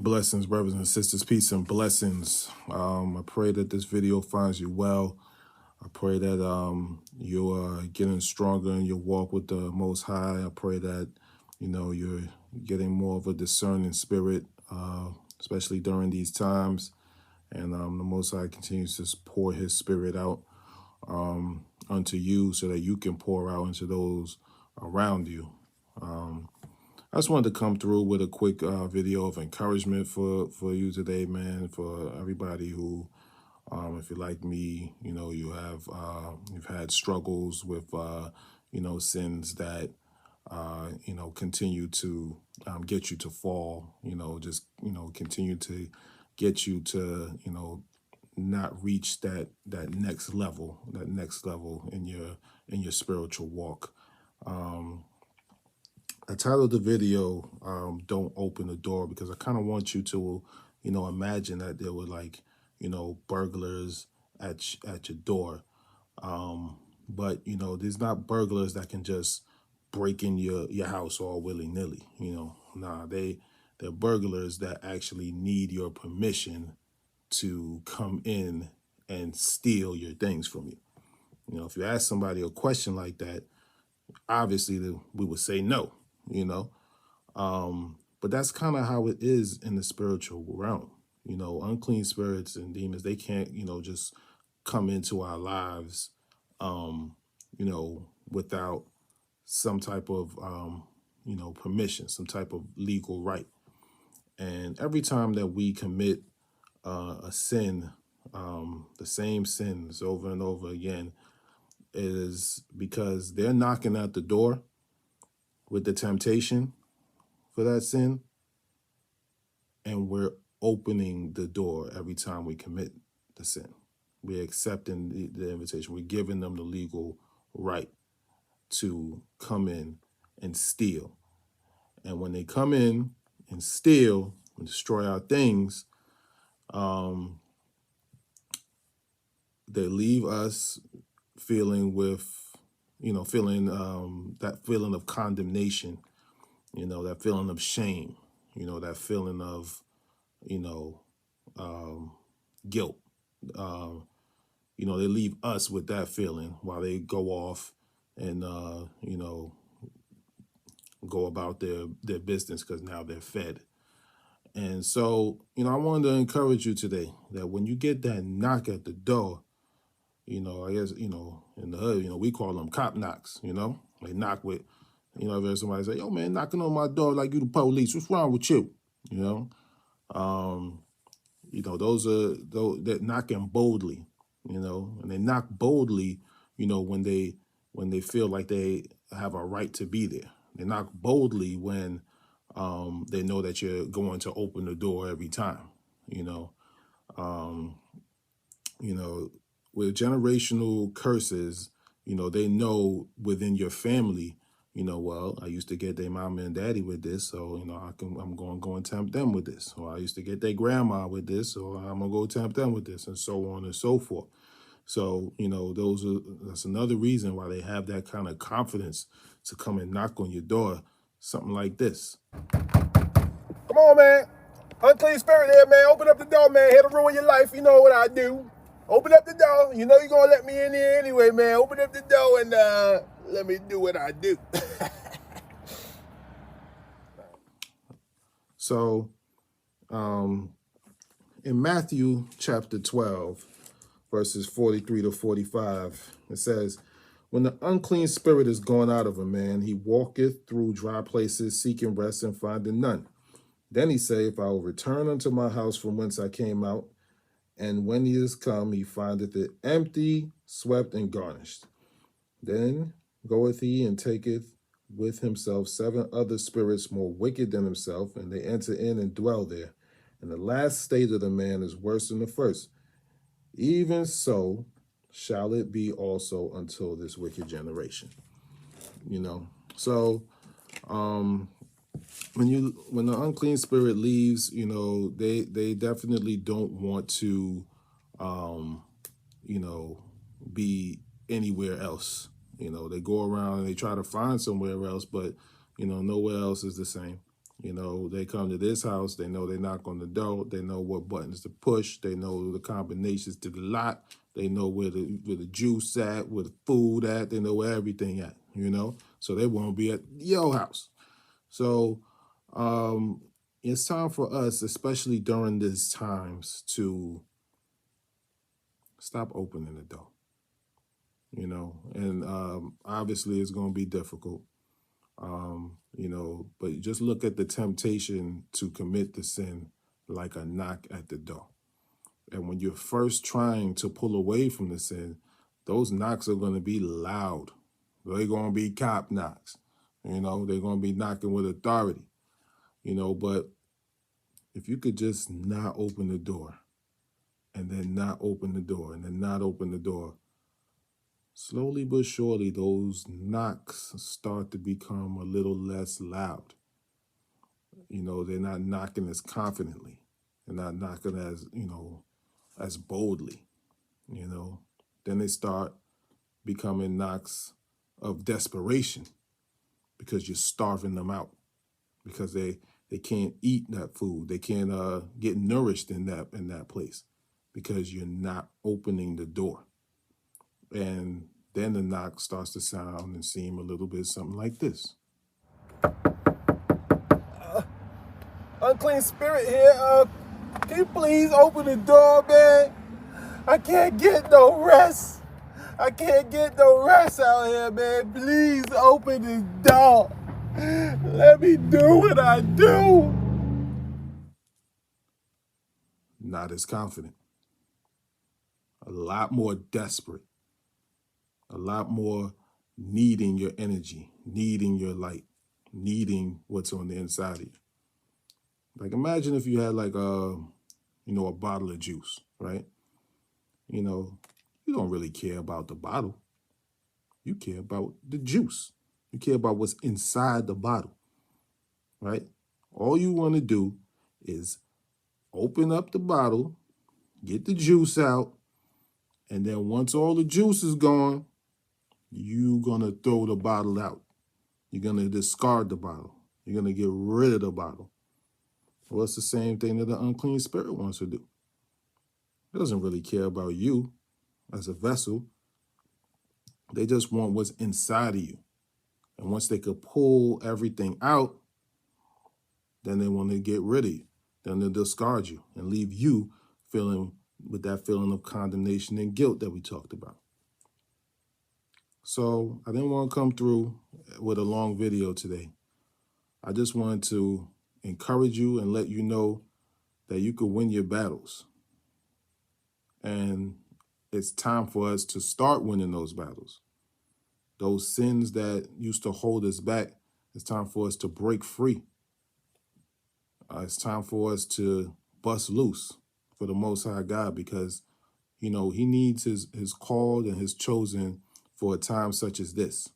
Blessings, brothers and sisters, peace and blessings. I pray that this video finds you well. I pray that you are getting stronger in your walk with the Most High. I pray that you're getting more of a discerning spirit, especially during these times. And the Most High continues to pour His Spirit out unto you, so that you can pour out into those around you. I just wanted to come through with a quick video of encouragement for you today, man. For everybody who, if you're like me, you've had struggles with sins that continue to get you to fall. Continue to get you to not reach that next level in your spiritual walk. I titled the video "Don't Open the Door" because I kind of want you to, imagine that there were burglars at your door. But there's not burglars that can just break in your house all willy-nilly. Nah, they're burglars that actually need your permission to come in and steal your things from you. If you ask somebody a question like that, obviously we would say no. But that's kind of how it is in the spiritual realm. Unclean spirits and demons, they can't, just come into our lives, without some type of, permission, some type of legal right. And every time that we commit a sin, the same sins over and over again, is because they're knocking at the door with the temptation for that sin, and we're opening the door every time we commit the sin. We're accepting the invitation. We're giving them the legal right to come in and steal. And when they come in and steal and destroy our things, they leave us feeling that feeling of condemnation, that feeling of shame, that feeling of, guilt. They leave us with that feeling while they go off and, go about their business, because now they're fed. And so, I wanted to encourage you today that when you get that knock at the door, I guess, in the hood, we call them cop knocks, they knock with, if there's somebody say, yo, man, knocking on my door like you the police, what's wrong with you? Those are those that knocking boldly, and they knock boldly, when they feel like they have a right to be there. They knock boldly when they know that you're going to open the door every time, um, with generational curses, they know within your family, well, I used to get their mama and daddy with this, so, I'm going to go and tempt them with this. Or I used to get their grandma with this, so I'm going to go tempt them with this, and so on and so forth. So, that's another reason why they have that kind of confidence to come and knock on your door, something like this. Come on, man. Unclean spirit here, man. Open up the door, man. Here to ruin your life. You know what I do. Open up the door. You know you're going to let me in here anyway, man. Open up the door and let me do what I do. So, in Matthew chapter 12, verses 43 to 45, it says, when the unclean spirit is gone out of a man, he walketh through dry places, seeking rest and finding none. Then he saith, I will return unto my house from whence I came out. And when he is come, he findeth it empty, swept, and garnished. Then goeth he and taketh with himself 7 other spirits more wicked than himself, and they enter in and dwell there. And the last state of the man is worse than the first. Even so shall it be also until this wicked generation. So when the unclean spirit leaves, they definitely don't want to be anywhere else. They go around and they try to find somewhere else, but nowhere else is the same. You know, they come to this house, they know they knock on the door, they know what buttons to push, they know the combinations to the lock, they know where the juice at, where the food at, they know where everything at, you know? So they won't be at your house. So it's time for us, especially during these times, to stop opening the door, you know? And obviously it's gonna be difficult. You know, but just look at the temptation to commit the sin like a knock at the door. And when you're first trying to pull away from the sin, those knocks are going to be loud. They're going to be cop knocks. You know, they're going to be knocking with authority, you know, but if you could just not open the door and then not open the door and then not open the door, slowly but surely, those knocks start to become a little less loud. You know, they're not knocking as confidently. They're not knocking as, you know, as boldly, you know. Then they start becoming knocks of desperation because you're starving them out, because they can't eat that food. They can't get nourished in that place because you're not opening the door. And then the knock starts to sound and seem a little bit something like this. Unclean spirit here. Can you please open the door, man? I can't get no rest. I can't get no rest out here, man. Please open the door. Let me do what I do. Not as confident. A lot more desperate. A lot more needing your energy, needing your light, needing what's on the inside of you. Like imagine if you had like you know, a bottle of juice, right? You know, you don't really care about the bottle. You care about the juice. You care about what's inside the bottle, right? All you want to do is open up the bottle, get the juice out, and then once all the juice is gone, you're going to throw the bottle out. You're going to discard the bottle. You're going to get rid of the bottle. Well, it's the same thing that the unclean spirit wants to do. It doesn't really care about you as a vessel. They just want what's inside of you. And once they could pull everything out, then they want to get rid of you. Then they'll discard you and leave you feeling with that feeling of condemnation and guilt that we talked about. So I didn't want to come through with a long video today. I just wanted to encourage you and let you know that you can win your battles. And it's time for us to start winning those battles. Those sins that used to hold us back, it's time for us to break free. It's time for us to bust loose for the Most High God, because, you know, he needs his called and his chosen for a time such as this.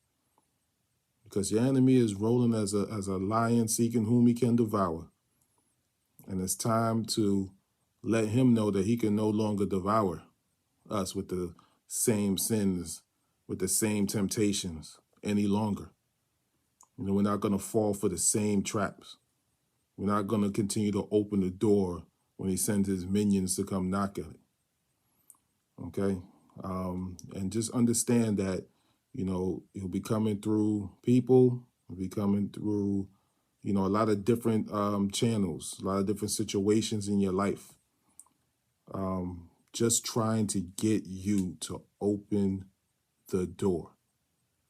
Because your enemy is rolling as a lion seeking whom he can devour. And it's time to let him know that he can no longer devour us with the same sins, with the same temptations any longer. You know, we're not going to fall for the same traps. We're not going to continue to open the door when he sends his minions to come knock at it. Okay? And just understand that, you know, he'll be coming through people. He'll be coming through, you know, a lot of different channels, a lot of different situations in your life. Just trying to get you to open the door.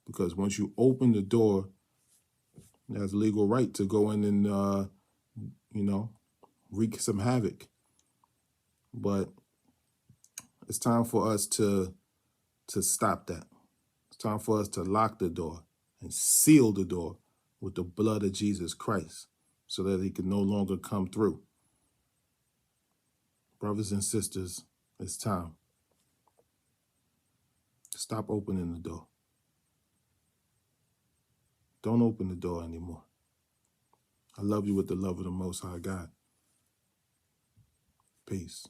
Because once you open the door, he has legal right to go in and, you know, wreak some havoc. But it's time for us to stop that. It's time for us to lock the door and seal the door with the blood of Jesus Christ so that he can no longer come through. Brothers and sisters, it's time. Stop opening the door. Don't open the door anymore. I love you with the love of the Most High God. Peace.